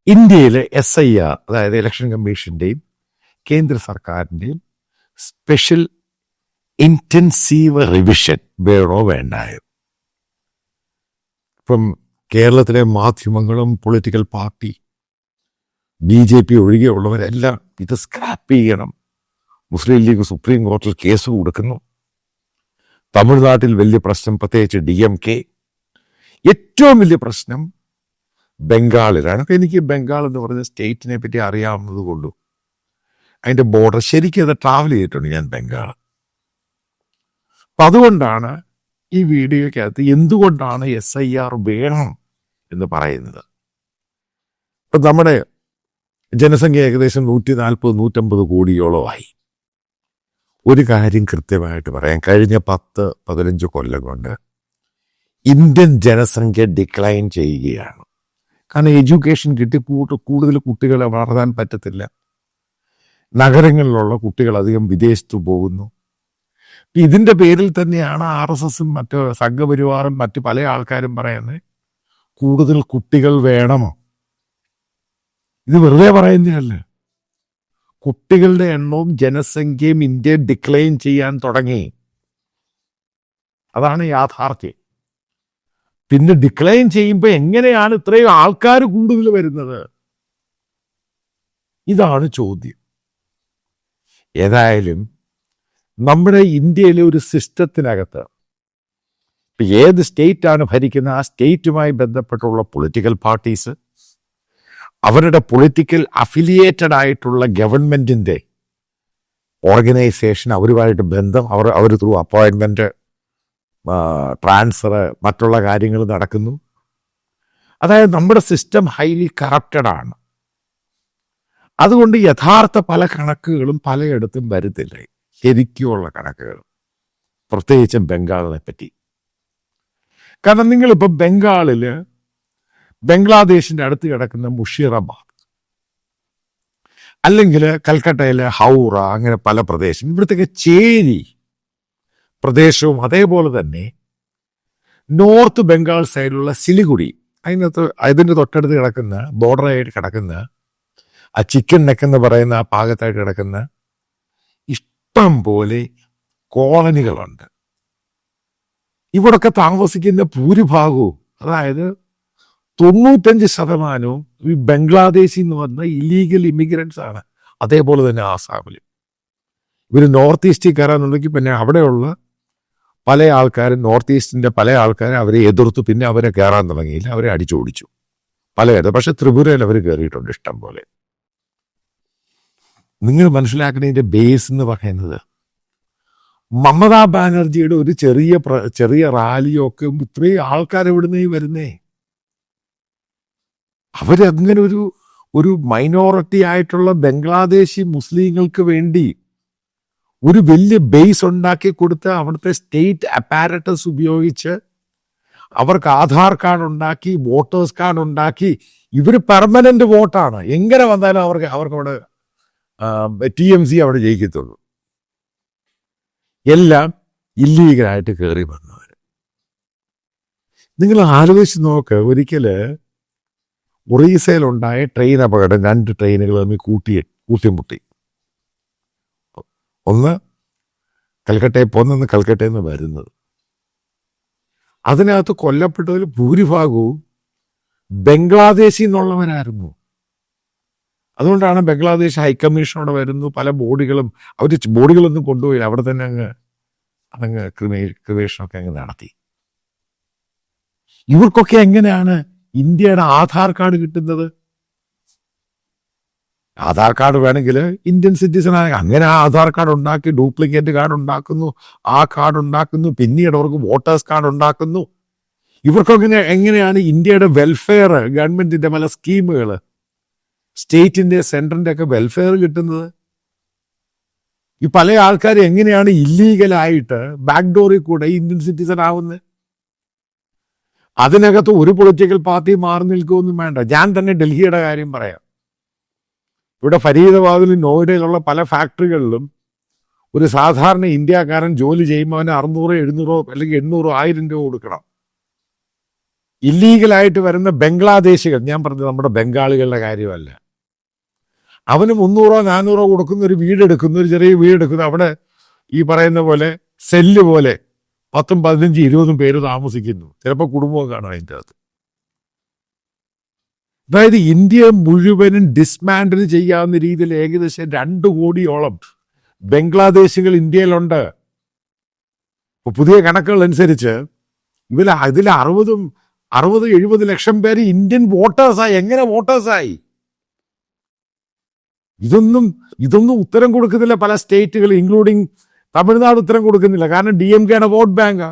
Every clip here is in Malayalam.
ഇന്ത്യയിലെ SIR, അതായത് ഇലക്ഷൻ കമ്മീഷന്റെയും കേന്ദ്ര സർക്കാരിന്റെയും സ്പെഷ്യൽ ഇന്റൻസീവ് റിവിഷൻ വേണോ വേണ്ടായോ? ഇപ്പം കേരളത്തിലെ മാധ്യമങ്ങളും പൊളിറ്റിക്കൽ പാർട്ടി BJP ഒഴികെയുള്ളവരെല്ലാം ഇത് സ്ക്രാപ്പ് ചെയ്യണം. മുസ്ലിം ലീഗ് സുപ്രീം കോടതിയിൽ കേസ് കൊടുക്കുന്നു. തമിഴ്നാട്ടിൽ വലിയ പ്രശ്നം, പ്രത്യേകിച്ച് DMK. ഏറ്റവും വലിയ പ്രശ്നം ബംഗാളിലാണ്. എനിക്ക് ബംഗാൾ എന്ന് പറഞ്ഞ സ്റ്റേറ്റിനെ പറ്റി അറിയാവുന്നത് കൊണ്ടും അതിൻ്റെ ബോർഡർ ശരിക്കും അത് ട്രാവൽ ചെയ്തിട്ടുണ്ട് ഞാൻ ബംഗാൾ. അപ്പം അതുകൊണ്ടാണ് ഈ വീഡിയോയ്ക്കകത്ത് എന്തുകൊണ്ടാണ് SIR വേണം എന്ന് പറയുന്നത്. ഇപ്പം നമ്മുടെ ജനസംഖ്യ ഏകദേശം 140-150 കോടിയോളമായി. ഒരു കാര്യം കൃത്യമായിട്ട് പറയാം, കഴിഞ്ഞ 10-15 കൊല്ലം കൊണ്ട് ഇന്ത്യൻ ജനസംഖ്യ ഡിക്ലൈൻ ചെയ്യുകയാണ്. കാരണം എഡ്യൂക്കേഷൻ കിട്ടി കൂടുതൽ കുട്ടികളെ വളർത്താൻ പറ്റത്തില്ല. നഗരങ്ങളിലുള്ള കുട്ടികൾ അധികം വിദേശത്ത് പോകുന്നു. ഇതിൻ്റെ പേരിൽ തന്നെയാണ് RSSും മറ്റ് സംഘപരിവാറും മറ്റ് പല ആൾക്കാരും പറയുന്നത് കൂടുതൽ കുട്ടികൾ വേണമോ. ഇത് വെറുതെ പറയുന്നതല്ല. കുട്ടികളുടെ എണ്ണവും ജനസംഖ്യയും ഇന്ത്യ ഡിക്ലൈൻ ചെയ്യാൻ തുടങ്ങി. അതാണ് യാഥാർത്ഥ്യം. പിന്നെ ഡിക്ലൈൻ ചെയ്യുമ്പോൾ എങ്ങനെയാണ് ഇത്രയും ആൾക്കാർ കൂടുതൽ വരുന്നത്? ഇതാണ് ചോദ്യം. ഏതായാലും നമ്മുടെ ഇന്ത്യയിലെ ഒരു സിസ്റ്റത്തിനകത്ത് ഇപ്പം ഏത് സ്റ്റേറ്റാണ് ഭരിക്കുന്നത്, ആ സ്റ്റേറ്റുമായി ബന്ധപ്പെട്ടുള്ള പൊളിറ്റിക്കൽ പാർട്ടീസ്, അവരുടെ പൊളിറ്റിക്കൽ അഫിലിയേറ്റഡ് ആയിട്ടുള്ള ഗവൺമെൻറ്റിൻ്റെ ഓർഗനൈസേഷൻ, അവരുമായിട്ട് ബന്ധം, അവർ ത്രൂ അപ്പോയിൻമെൻറ്റ്, ട്രാൻസ്ഫർ, മറ്റുള്ള കാര്യങ്ങൾ നടക്കുന്നു. അതായത് നമ്മുടെ സിസ്റ്റം ഹൈലി കറപ്റ്റഡാണ്. അതുകൊണ്ട് യഥാർത്ഥ പല കണക്കുകളും പലയിടത്തും വരുന്നില്ല, ശരിക്കുമുള്ള കണക്കുകൾ, പ്രത്യേകിച്ചും ബംഗാളിനെ പറ്റി. കാരണം നിങ്ങളിപ്പോൾ ബംഗാളിൽ ബംഗ്ലാദേശിൻ്റെ അടുത്ത് കിടക്കുന്ന മുഷീറാബാദ്, അല്ലെങ്കിൽ കൽക്കട്ടയിലെ ഹൗറ, അങ്ങനെ പല പ്രദേശം, ഇവിടുത്തെ ചേരി പ്രദേശവും, അതേപോലെ തന്നെ നോർത്ത് ബംഗാൾ സൈഡിലുള്ള സിലിഗുഡി, അതിൻ്റെ തൊട്ടടുത്ത് കിടക്കുന്ന ബോർഡറായിട്ട് കിടക്കുന്ന ആ ചിക്കൻ നെക്ക് എന്ന് പറയുന്ന ആ ഭാഗത്തായിട്ട് കിടക്കുന്ന ഇഷ്ടം പോലെ കോളനികളുണ്ട്. ഇവിടൊക്കെ താമസിക്കുന്ന ഭൂരിഭാഗവും, അതായത് 95% ഈ ബംഗ്ലാദേശിൽ നിന്ന് വന്ന ഇല്ലീഗൽ ഇമിഗ്രൻസ് ആണ്. അതേപോലെ തന്നെ ആസാമിലും ഇവർ നോർത്ത് ഈസ്റ്റിൽ കയറാന്നുണ്ടെങ്കിൽ പിന്നെ അവിടെയുള്ള പല ആൾക്കാരും, നോർത്ത് ഈസ്റ്റിൻ്റെ പല ആൾക്കാരും അവരെ എതിർത്തു. പിന്നെ അവരെ കയറാൻ തുടങ്ങിയില്ല, അവരെ അടിച്ചോടിച്ചു പലയിടത്തും. പക്ഷെ ത്രിപുരയിൽ അവർ കയറിയിട്ടുണ്ട് ഇഷ്ടം പോലെ. നിങ്ങൾ മനസ്സിലാക്കുന്നതിൻ്റെ ബേസ് എന്ന് പറയുന്നത് മമതാ ബാനർജിയുടെ ഒരു ചെറിയ റാലിയൊക്കെ ഇത്രയും ആൾക്കാർ എവിടുന്നേ വരുന്നേ. അവരങ്ങനെ ഒരു മൈനോറിറ്റി ആയിട്ടുള്ള ബംഗ്ലാദേശി മുസ്ലിങ്ങൾക്ക് വേണ്ടി ഒരു വലിയ ബേസ് ഉണ്ടാക്കി കൊടുത്ത് അവിടുത്തെ സ്റ്റേറ്റ് അപ്പാരറ്റസ് ഉപയോഗിച്ച് അവർക്ക് ആധാർ കാർഡ് ഉണ്ടാക്കി, വോട്ടേഴ്സ് കാർഡ് ഉണ്ടാക്കി, ഇവർ പെർമനന്റ് വോട്ടാണ്. എങ്ങനെ വന്നാലും അവർക്ക് അവിടെ TMC അവിടെ ജയിക്കത്തുള്ളൂ. എല്ലാം ഇല്ലീഗലായിട്ട് കയറി വന്നവർ. നിങ്ങൾ ആലോചിച്ച് നോക്ക്, ഒരിക്കല് ഒറീസയിലുണ്ടായ ട്രെയിൻ അപകടം, 2 ട്രെയിനുകൾ തമ്മിൽ കൂട്ടിമുട്ടി. ഒന്ന് കൽക്കട്ടയിൽ പോകുന്ന, കൽക്കട്ടയിൽ നിന്ന് വരുന്നത്. അതിനകത്ത് കൊല്ലപ്പെട്ടതിൽ ഭൂരിഭാഗവും ബംഗ്ലാദേശിൽ നിന്നുള്ളവരായിരുന്നു. അതുകൊണ്ടാണ് ബംഗ്ലാദേശ് ഹൈക്കമ്മീഷൻ വരുന്നു, പല ബോഡികളും, അവർ ബോഡികളൊന്നും കൊണ്ടുപോയില്ല, അവിടെ തന്നെ അതങ്ങ് ക്രിമേഷനൊക്കെ അങ്ങ് നടത്തി. ഇവർക്കൊക്കെ എങ്ങനെയാണ് ഇന്ത്യയുടെ ആധാർ കാർഡ് കിട്ടുന്നത്? ആധാർ കാർഡ് വേണമെങ്കിൽ ഇന്ത്യൻ സിറ്റിസൺ ആണെങ്കിൽ അങ്ങനെ ആ ആധാർ കാർഡ് ഉണ്ടാക്കി ഡ്യൂപ്ലിക്കേറ്റ് കാർഡ് ഉണ്ടാക്കുന്നു, ആ കാർഡ് ഉണ്ടാക്കുന്നു, പിന്നീട് അവർക്ക് വോട്ടേഴ്സ് കാർഡ് ഉണ്ടാക്കുന്നു. ഇവർക്കൊക്കെ എങ്ങനെയാണ് ഇന്ത്യയുടെ വെൽഫെയർ, ഗവൺമെന്റിന്റെ പല സ്കീമുകൾ, സ്റ്റേറ്റിന്റെ സെൻട്രലിന്റെ ഒക്കെ വെൽഫെയർ കിട്ടുന്നത്? ഈ പല ആൾക്കാർ എങ്ങനെയാണ് ഇല്ലീഗലായിട്ട് ബാക്ക്ഡോറിൽ കൂടെ ഇന്ത്യൻ സിറ്റിസൺ ആവുന്നത്? അതിനകത്ത് ഒരു പൊളിറ്റിക്കൽ പാർട്ടി മാറി നിൽക്കുകയൊന്നും വേണ്ട. ഞാൻ തന്നെ ഡൽഹിയുടെ കാര്യം പറയാം. ഇവിടെ ഫരീദാബാദിലും നോയിഡയിലുള്ള പല ഫാക്ടറികളിലും ഒരു സാധാരണ ഇന്ത്യക്കാരൻ ജോലി ചെയ്യുമ്പോൾ അവന് 600, 700 അല്ലെങ്കിൽ 800, 1000 രൂപ കൊടുക്കണം. ഇല്ലീഗലായിട്ട് വരുന്ന ബംഗ്ലാദേശികൾ, ഞാൻ പറഞ്ഞത് നമ്മുടെ ബംഗാളികളുടെ കാര്യമല്ല, അവന് 300-400 കൊടുക്കുന്ന ഒരു വീടെടുക്കുന്നു, ഒരു ചെറിയ വീടെടുക്കുന്നു, അവിടെ ഈ പറയുന്ന പോലെ സെല്ല് പോലെ 10-15-20 പേര് താമസിക്കുന്നു, ചിലപ്പോൾ കുടുംബവും കാണും അതിൻ്റെ അകത്ത്. അതായത് ഇന്ത്യ മുഴുവനും ഡിസ്മാൻഡിൽ ചെയ്യാവുന്ന രീതിയിൽ ഏകദേശം 2 കോടിയോളം ബംഗ്ലാദേശികൾ ഇന്ത്യയിലുണ്ട്. പുതിയ കണക്കുകൾ അനുസരിച്ച് ഇതിൽ 60-70 ലക്ഷം പേര് ഇന്ത്യൻ വോട്ടേഴ്സായി. എങ്ങനെ വോട്ടേഴ്സായി? ഇതൊന്നും ഉത്തരം കൊടുക്കുന്നില്ല പല സ്റ്റേറ്റുകൾ, ഇൻക്ലൂഡിങ് തമിഴ്നാട് ഉത്തരം കൊടുക്കുന്നില്ല. കാരണം DMK-യുടെ വോട്ട് ബാങ്കാ.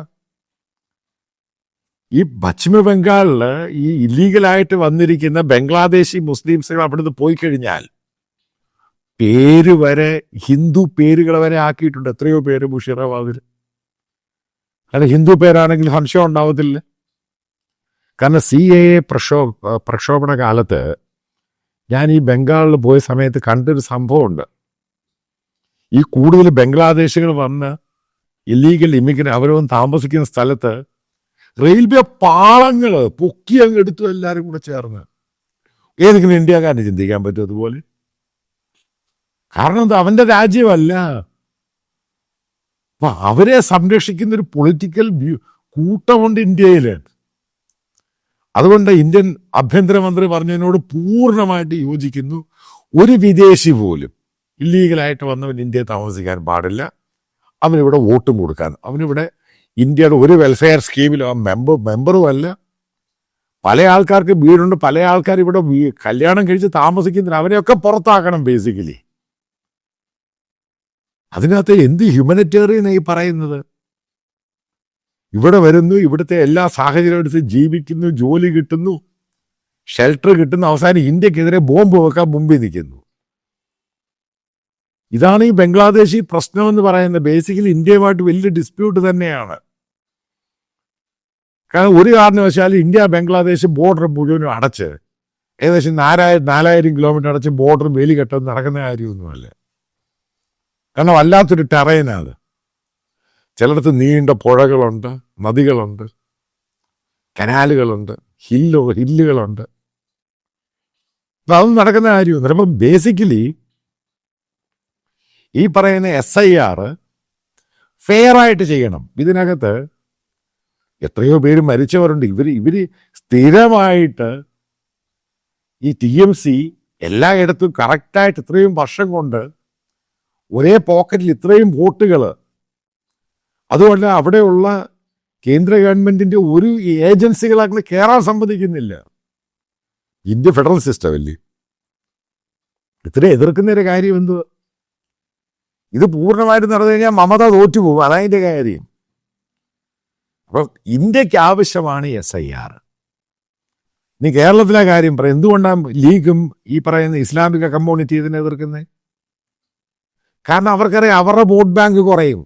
ഈ പശ്ചിമ ബംഗാളില് ഈ ഇല്ലീഗലായിട്ട് വന്നിരിക്കുന്ന ബംഗ്ലാദേശി മുസ്ലിംസുകൾ അവിടുന്ന് പോയി കഴിഞ്ഞാൽ പേര് വരെ, ഹിന്ദു പേരുകൾ വരെ ആക്കിയിട്ടുണ്ട്. എത്രയോ പേര് മുഷീറാബാദിൽ. കാരണം ഹിന്ദു പേരാണെങ്കിൽ സംശയം ഉണ്ടാവത്തില്ല. കാരണം CAA പ്രക്ഷോഭണ കാലത്ത് ഞാൻ ഈ ബംഗാളിൽ പോയ സമയത്ത് കണ്ടൊരു സംഭവമുണ്ട്. ഈ കൂടുതൽ ബംഗ്ലാദേശികൾ വന്ന് ഇല്ലീഗൽ ഇമിഗ്രൻ്റ് അവരൊന്നും താമസിക്കുന്ന സ്ഥലത്ത് റെയിൽവേ പാളങ്ങൾ പൊക്കി അങ്ങ് എടുത്തു, എല്ലാവരും കൂടെ ചേർന്ന്. ഏതെങ്കിലും ഇന്ത്യക്കാരന് ചിന്തിക്കാൻ പറ്റും അതുപോലെ? കാരണം അവന്റെ രാജ്യമല്ല. അപ്പൊ അവരെ സംരക്ഷിക്കുന്ന ഒരു പൊളിറ്റിക്കൽ കൂട്ടമുണ്ട് ഇന്ത്യയില്. അതുകൊണ്ട് ഇന്ത്യൻ ആഭ്യന്തരമന്ത്രി പറഞ്ഞതിനോട് പൂർണ്ണമായിട്ട് യോജിക്കുന്നു. ഒരു വിദേശി പോലും ഇല്ലീഗലായിട്ട് വന്നവൻ ഇന്ത്യയിൽ താമസിക്കാൻ പാടില്ല. അവനിവിടെ വോട്ടും കൊടുക്കാൻ, അവനിവിടെ ഇന്ത്യയുടെ ഒരു വെൽഫെയർ സ്കീമിലും മെമ്പറും അല്ല. പല ആൾക്കാർക്ക് വീടുണ്ട്, പല ആൾക്കാർ ഇവിടെ കല്യാണം കഴിച്ച് താമസിക്കുന്നില്ല. അവരെയൊക്കെ പുറത്താക്കണം ബേസിക്കലി. അതിനകത്ത് എന്ത് ഹ്യൂമനിറ്റേറിയൻ ഈ പറയുന്നത്? ഇവിടെ വരുന്നു, ഇവിടുത്തെ എല്ലാ സാഹചര്യം എടുത്ത് ജീവിക്കുന്നു, ജോലി കിട്ടുന്നു, ഷെൽട്ടർ കിട്ടുന്നു, അവസാനം ഇന്ത്യക്കെതിരെ ബോംബ് വെക്കാൻ മുമ്പിൽ നിൽക്കുന്നു. ഇതാണ് ഈ ബംഗ്ലാദേശി പ്രശ്നം എന്ന് പറയുന്നത്. ബേസിക്കലി ഇന്ത്യയുമായിട്ട് വലിയ ഡിസ്പ്യൂട്ട് തന്നെയാണ്. കാരണം ഒരു കാരണവശാലും ഇന്ത്യ ബംഗ്ലാദേശ് ബോർഡർ മുഴുവനും അടച്ച് ഏകദേശം 4000 കിലോമീറ്റർ അടച്ച് ബോർഡർ വേലി കെട്ടുന്ന നടക്കുന്ന കാര്യമൊന്നുമല്ല. കാരണം വല്ലാത്തൊരു ടെറൈനാണ്. ചിലയിടത്ത് നീണ്ട പുഴകളുണ്ട്, നദികളുണ്ട്, കനാലുകളുണ്ട്, ഹില്ലുകളുണ്ട്. അപ്പം അതൊന്നും നടക്കുന്ന കാര്യമൊന്നുമില്ല. അപ്പം ബേസിക്കലി ഈ പറയുന്ന SIR ഫെയർ ആയിട്ട് ചെയ്യണം. ഇതിനകത്ത് എത്രയോ പേര് മരിച്ചവരുണ്ട്. ഇവര് സ്ഥിരമായിട്ട് ഈ TMC എല്ലായിടത്തും കറക്റ്റായിട്ട് ഇത്രയും വർഷം കൊണ്ട് ഒരേ പോക്കറ്റിൽ ഇത്രയും വോട്ടുകൾ. അതുകൊണ്ട് അവിടെയുള്ള കേന്ദ്ര ഗവൺമെന്റിന്റെ ഒരു ഏജൻസികൾ അങ്ങനെ കയറാൻ സമ്മതിക്കുന്നില്ല. ഇന്ത്യ ഫെഡറൽ സിസ്റ്റം അല്ലേ? ഇത്ര എതിർക്കുന്നൊരു കാര്യം എന്തുവാ? ഇത് പൂർണ്ണമായിട്ട് നടന്നു കഴിഞ്ഞാൽ മമത തോറ്റുപോകും. അതതിൻ്റെ കാര്യം. അപ്പം ഇന്ത്യക്ക് ആവശ്യമാണ് SIR. നീ കേരളത്തിലെ കാര്യം പറയും. എന്തുകൊണ്ടാണ് ലീഗും ഈ പറയുന്ന ഇസ്ലാമിക കമ്മ്യൂണിറ്റി ഇതിനെ എതിർക്കുന്നത്? കാരണം അവർക്കറിയാം അവരുടെ വോട്ട് ബാങ്ക് കുറയും.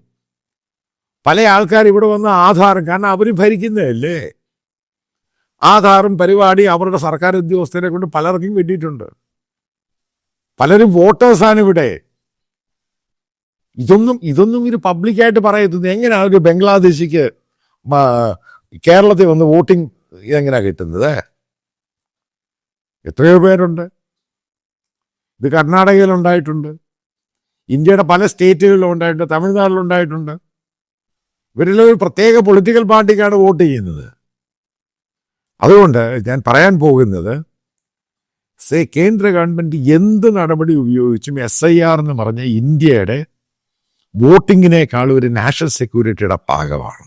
പല ആൾക്കാർ ഇവിടെ വന്ന് ആധാരം, കാരണം അവർ ഭരിക്കുന്നതല്ലേ, ആധാറും പരിപാടി അവരുടെ സർക്കാർ ഉദ്യോഗസ്ഥരെ കൊണ്ട് പലർക്കും കിട്ടിയിട്ടുണ്ട്. പലരും വോട്ടേഴ്സാണ് ഇവിടെ. ഇതൊന്നും ഇത് പബ്ലിക്കായിട്ട് പറയത്തുന്നത്. എങ്ങനെയാണ് ഒരു ബംഗ്ലാദേശിക്ക് കേരളത്തിൽ വന്ന് വോട്ടിംഗ് എങ്ങനെയാണ് കിട്ടുന്നത്? എത്രയോ പേരുണ്ട്. ഇത് കർണാടകയിലുണ്ടായിട്ടുണ്ട്, ഇന്ത്യയുടെ പല സ്റ്റേറ്റുകളിലും ഉണ്ടായിട്ടുണ്ട്, തമിഴ്നാട്ടിലുണ്ടായിട്ടുണ്ട്. ഇവരെല്ലാം ഒരു പ്രത്യേക പൊളിറ്റിക്കൽ പാർട്ടിക്കാണ് വോട്ട് ചെയ്യുന്നത്. അതുകൊണ്ട് ഞാൻ പറയാൻ പോകുന്നത്, കേന്ദ്ര ഗവൺമെന്റ് എന്ത് നടപടി ഉപയോഗിച്ചും SIR എന്ന് പറഞ്ഞ ഇന്ത്യയുടെ വോട്ടിങ്ങിനേക്കാൾ ഒരു നാഷണൽ സെക്യൂരിറ്റിയുടെ ഭാഗമാണ്.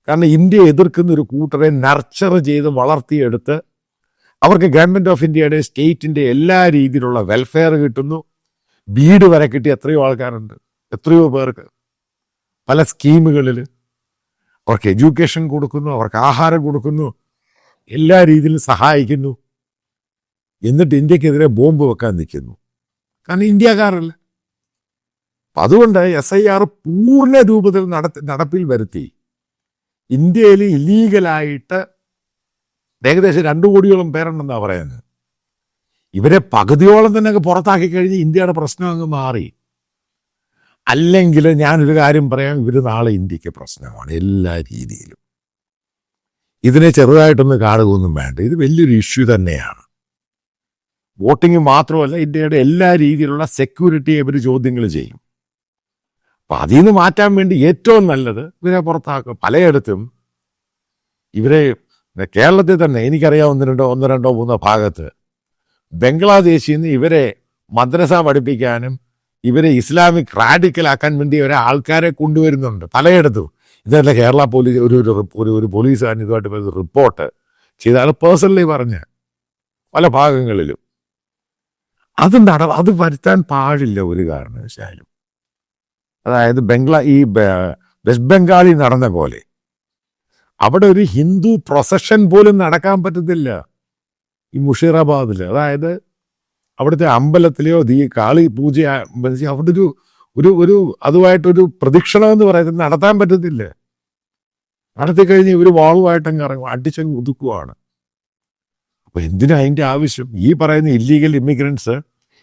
കാരണം ഇന്ത്യ എതിർക്കുന്ന ഒരു കൂട്ടരെ നർച്ചർ ചെയ്ത് വളർത്തിയെടുത്ത് അവർക്ക് ഗവൺമെന്റ് ഓഫ് ഇന്ത്യയുടെ സ്റ്റേറ്റിന്റെ എല്ലാ രീതിയിലുള്ള വെൽഫെയർ കിട്ടുന്നു. വീട് വരെ കിട്ടിയ എത്രയോ ആൾക്കാരുണ്ട്, എത്രയോ പേർക്ക് പല സ്കീമുകളിൽ അവർക്ക് എഡ്യൂക്കേഷൻ കൊടുക്കുന്നു, അവർക്ക് ആഹാരം കൊടുക്കുന്നു, എല്ലാ രീതിയിലും സഹായിക്കുന്നു. എന്നിട്ട് ഇന്ത്യക്കെതിരെ ബോംബ് വെക്കാൻ നിൽക്കുന്നു. കാരണം ഇന്ത്യക്കാരല്ല. അതുകൊണ്ട് SIR പൂർണ്ണ രൂപത്തിൽ നടപ്പിൽ വരുത്തി ഇന്ത്യയിൽ ഇല്ലീഗലായിട്ട് ഏകദേശം 2 കോടിയോളം പേരുണ്ടെന്നാണ് പറയുന്നത്. ഇവരെ പകുതിയോളം തന്നെ പുറത്താക്കി കഴിഞ്ഞ് ഇന്ത്യയുടെ പ്രശ്നം അങ്ങ് മാറി. അല്ലെങ്കിൽ ഞാനൊരു കാര്യം പറയാം, ഇവർ നാളെ ഇന്ത്യക്ക് പ്രശ്നമാണ് എല്ലാ രീതിയിലും. ഇതിനെ ചെറുതായിട്ടൊന്ന് കാണുകയൊന്നും വേണ്ട. ഇത് വലിയൊരു ഇഷ്യൂ തന്നെയാണ്. വോട്ടിംഗ് മാത്രമല്ല, ഇന്ത്യയുടെ എല്ലാ രീതിയിലുള്ള സെക്യൂരിറ്റി ഇവർ ചോദ്യങ്ങൾ ചെയ്യും. അപ്പം അതിൽ നിന്ന് മാറ്റാൻ വേണ്ടി ഏറ്റവും നല്ലത് ഇവരെ പുറത്താക്കും. പലയിടത്തും ഇവരെ, കേരളത്തിൽ തന്നെ എനിക്കറിയാം ഒന്നോ രണ്ടോ മൂന്നോ ഭാഗത്ത് ബംഗ്ലാദേശിൽ നിന്ന് ഇവരെ മദ്രസ പഠിപ്പിക്കാനും ഇവരെ ഇസ്ലാമിക് റാഡിക്കലാക്കാൻ വേണ്ടി ഇവരെ ആൾക്കാരെ കൊണ്ടുവരുന്നുണ്ട് പലയിടത്തും. ഇതല്ല കേരള പോലീസ് ഒരു പോലീസുകാരൻ ഇതുമായിട്ട് റിപ്പോർട്ട് ചെയ്താണ് പേഴ്സണലി പറഞ്ഞ് പല ഭാഗങ്ങളിലും. അത് വരുത്താൻ പാടില്ല ഒരു കാരണവശാലും. അതായത് വെസ്റ്റ് ബംഗാളിൽ നടന്ന പോലെ അവിടെ ഒരു ഹിന്ദു പ്രൊസഷൻ പോലും നടക്കാൻ പറ്റത്തില്ല ഈ മുഷീറാബാദിൽ. അതായത് അവിടുത്തെ അമ്പലത്തിലെയോ കാളി പൂജ അവിടെ ഒരു അതുമായിട്ടൊരു പ്രദക്ഷിണം എന്ന് പറയുന്നത് നടത്താൻ പറ്റത്തില്ല. നടത്തിക്കഴിഞ്ഞ് ഇവർ വാളുമായിട്ടങ്ങ് ഇറങ്ങും, അടിച്ചങ്ങ് ഒതുക്കുവാണ്. അപ്പൊ എന്തിനാ അതിൻ്റെ ആവശ്യം? ഈ പറയുന്ന ഇല്ലീഗൽ ഇമിഗ്രൻസ്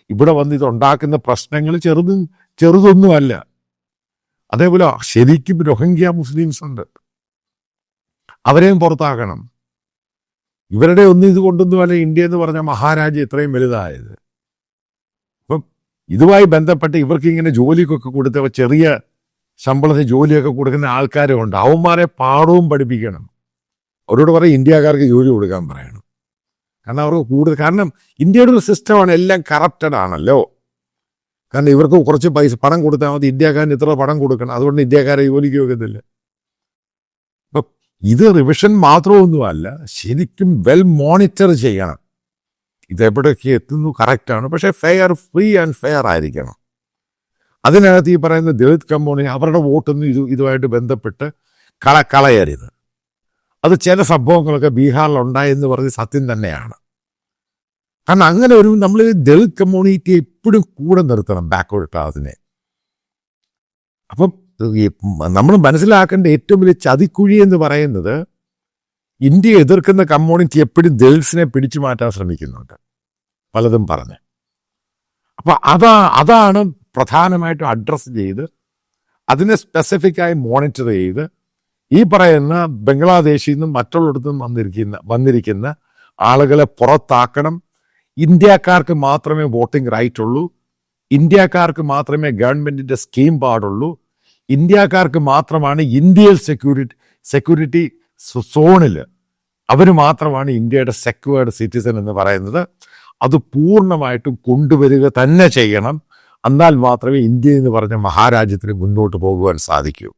ഇവിടെ വന്ന് ഇതുണ്ടാക്കുന്ന പ്രശ്നങ്ങൾ ചെറുതൊന്നുമല്ല. അതേപോലെ ശരിക്കും റോഹിംഗ്യ മുസ്ലിംസ് ഉണ്ട്, അവരെയും പുറത്താക്കണം. ഇവരുടെ ഇത് കൊണ്ടൊന്നുമല്ല ഇന്ത്യ എന്ന് പറഞ്ഞ മഹാരാജ്യം ഇത്രയും വലുതായത്. അപ്പം ഇതുമായി ബന്ധപ്പെട്ട് ഇവർക്ക് ഇങ്ങനെ ജോലിക്കൊക്കെ കൊടുത്ത ചെറിയ ശമ്പളത്തിന് ജോലിയൊക്കെ കൊടുക്കുന്ന ആൾക്കാരുണ്ട്. അവന്മാരെ പാഠവും പഠിപ്പിക്കണം. അവരോട് പറയും ഇന്ത്യക്കാർക്ക് ജോലി കൊടുക്കാൻ പറയണം. കാരണം അവർക്ക് കാരണം ഇന്ത്യയുടെ ഒരു സിസ്റ്റമാണ്, എല്ലാം കറപ്റ്റഡ് ആണല്ലോ. കാരണം ഇവർക്ക് കുറച്ച് പണം കൊടുത്താൽ മതി, ഇന്ത്യക്കാരന് ഇത്ര പണം കൊടുക്കണം, അതുകൊണ്ട് ഇന്ത്യക്കാരെ ജോലിക്ക് വെക്കത്തില്ല. അപ്പം ഇത് റിവിഷൻ മാത്രമൊന്നുമല്ല, ശരിക്കും വെൽ മോണിറ്റർ ചെയ്യണം. ഇതെവിടേക്ക് എത്തുന്നു കറക്റ്റാണ്, പക്ഷേ ഫ്രീ ആൻഡ് ഫെയർ ആയിരിക്കണം. അതിനകത്ത് ഈ പറയുന്ന ദളിത് കമ്മ്യൂണിറ്റി അവരുടെ വോട്ടൊന്നും ഇതുമായിട്ട് ബന്ധപ്പെട്ട് കളയരുത്. അത് ചില സംഭവങ്ങളൊക്കെ ബീഹാറിൽ ഉണ്ടായെന്ന് പറഞ്ഞ് സത്യം തന്നെയാണ്. കാരണം അങ്ങനെ നമ്മൾ ദളിത് കമ്മ്യൂണിറ്റിയെ എപ്പോഴും കൂടെ നിർത്തണം, ബാക്ക്വേർഡ് ക്ലാസിനെ. അപ്പം നമ്മൾ മനസ്സിലാക്കേണ്ട ഏറ്റവും വലിയ ചതിക്കുഴി എന്ന് പറയുന്നത്, ഇന്ത്യയെ എതിർക്കുന്ന കമ്മ്യൂണിറ്റി എപ്പോഴും ദളിത്സിനെ പിടിച്ചു മാറ്റാൻ ശ്രമിക്കുന്നുണ്ട്, പലതും പറഞ്ഞ്. അപ്പം അതാണ് പ്രധാനമായിട്ടും അഡ്രസ്സ് ചെയ്ത് അതിനെ സ്പെസിഫിക്കായി മോണിറ്റർ ചെയ്ത് ഈ പറയുന്ന ബംഗ്ലാദേശിൽ നിന്നും മറ്റുള്ളിടത്തും വന്നിരിക്കുന്ന ആളുകളെ പുറത്താക്കണം. ഇന്ത്യക്കാർക്ക് മാത്രമേ വോട്ടിംഗ് റൈറ്റ് ഉള്ളൂ, ഇന്ത്യക്കാർക്ക് മാത്രമേ ഗവൺമെന്റിന്റെ സ്കീം പാടുള്ളൂ, ഇന്ത്യക്കാർക്ക് മാത്രമാണ് ഇന്ത്യയിൽ സെക്യൂരിറ്റി സോണിൽ അവർ മാത്രമാണ് ഇന്ത്യയുടെ സെക്യൂർഡ് സിറ്റിസൺ എന്ന് പറയുന്നത്. അത് പൂർണ്ണമായിട്ടും കൊണ്ടുവരിക തന്നെ ചെയ്യണം. എന്നാൽ മാത്രമേ ഇന്ത്യ എന്ന് പറഞ്ഞ മഹാരാജ്യത്തിന് മുന്നോട്ട് പോകുവാൻ സാധിക്കൂ.